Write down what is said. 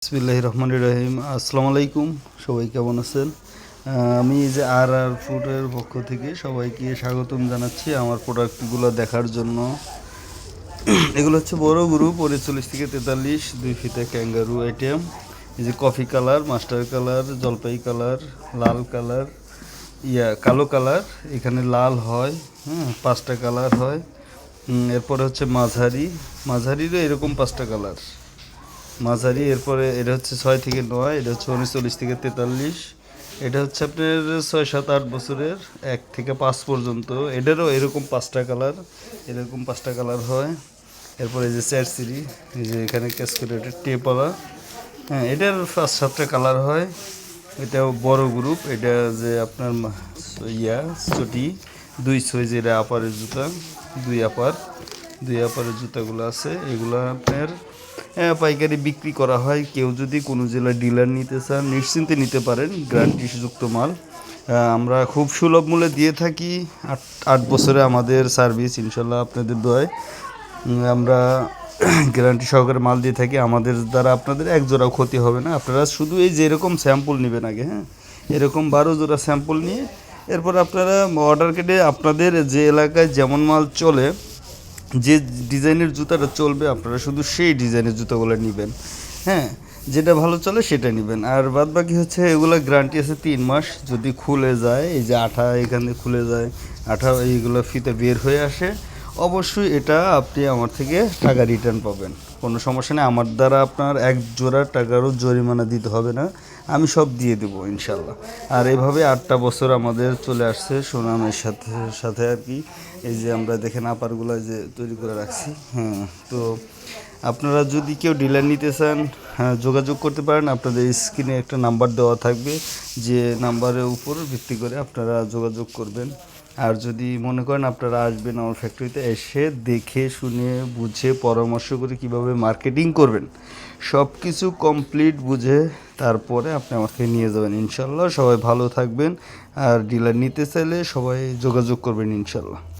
বিসমিল্লাহির রহমানির রহিম। আসসালামু আলাইকুম, সবাই কেমন আছেন? আমি এই যে ফুডের পক্ষ থেকে সবাইকে স্বাগতম জানাচ্ছি আমার প্রোডাক্টগুলো দেখার জন্য। এগুলো হচ্ছে বড় গ্রুপ 39 থেকে 43 2 ফিতে ক্যাঙ্গারু আইটেম। এই যে কফি কালার, মাস্টার কালার, জলপাই কালার, লাল কালার, কালো কালার, এখানে লাল হয়, হ্যাঁ 5টা কালার হয়। এরপরে হচ্ছে মাঝারিরও এরকম 5টা কালার মাঝারি। এরপরে এটা হচ্ছে 6 থেকে 9, এটা হচ্ছে 39 থেকে 43, এটা হচ্ছে আপনার 6 7 8 বছরের 1 থেকে 5 পর্যন্ত। এটারও এরকম 5টা কালার হয়। এরপরে এই যে চারসিরি, এই যে এখানে ক্যাসকেটের টেপওয়ালা, হ্যাঁ এটার 5 7টা কালার হয়। এটাও বড় গ্রুপ। এটা যে আপনার চটি 2 6, যেটা আপারের জুতা, দুই আপারের জুতাগুলো আছে, এগুলো আপনার পাইকারি বিক্রি করা হয়। কেউ যদি কোনো জেলার ডিলার নিতে চান নিশ্চিন্তে নিতে পারেন, গ্যারান্টিযুক্ত মাল। আমরা খুব সুলভ মূল্যে দিয়ে থাকি। 8 বছরে আমাদের সার্ভিস, ইনশাল্লাহ আপনাদের দোয়ায় আমরা গ্যারান্টি সহকারে মাল দিয়ে থাকি। আমাদের দ্বারা আপনাদের এক জোড়াও ক্ষতি হবে না। আপনারা শুধু এই যে এরকম স্যাম্পল নেবেন আগে, হ্যাঁ এরকম 12 জোড়া স্যাম্পল নিয়ে এরপর আপনারা অর্ডার কেটে আপনাদের যে এলাকায় যেমন মাল চলে, যে ডিজাইনের জুতাটা চলবে, আপনারা শুধু সেই ডিজাইনের জুতাগুলো নেবেন, হ্যাঁ যেটা ভালো চলে সেটা নেবেন। আর বাদ বাকি হচ্ছে এগুলো গ্যারান্টি আছে 3 মাস। যদি খুলে যায়, এই যে আঠা এখানে খুলে যায়, আঠা এইগুলো ফিতে বের হয়ে আসে, অবশ্যই এটা আপনি আমার থেকে টাকা রিটার্ন পাবেন, কোনো সমস্যা নেই। আমার দ্বারা আপনার এক জোড়া টাকারও জরিমানা দিতে হবে না, আমি সব দিয়ে দেবো ইনশাল্লাহ। আর এভাবে 8টা বছর আমাদের চলে আসছে সুনামের সাথে সাথে আর কি। এই যে আমরা দেখেন আপারগুলো যে তৈরি করে রাখছি, হ্যাঁ। তো আপনারা যদি কেউ ডিলার নিতে চান, হ্যাঁ যোগাযোগ করতে পারেন। আপনাদের স্ক্রিনে একটা নাম্বার দেওয়া থাকবে, যে নাম্বারের উপর ভিত্তি করে আপনারা যোগাযোগ করবেন। আর যদি মনে করেন আপনারা আসবেন আমার ফ্যাক্টরিতে, এসে দেখে শুনে বুঝে পরামর্শ করে কিভাবে মার্কেটিং করবেন, সব কিছু কমপ্লিট বুঝে তারপরে আপনি আমাকে নিয়ে যাবেন ইনশাল্লাহ। সবাই ভালো থাকবেন। আর ডিলার নিতে চাইলে সবাই যোগাযোগ করবেন ইনশাল্লাহ।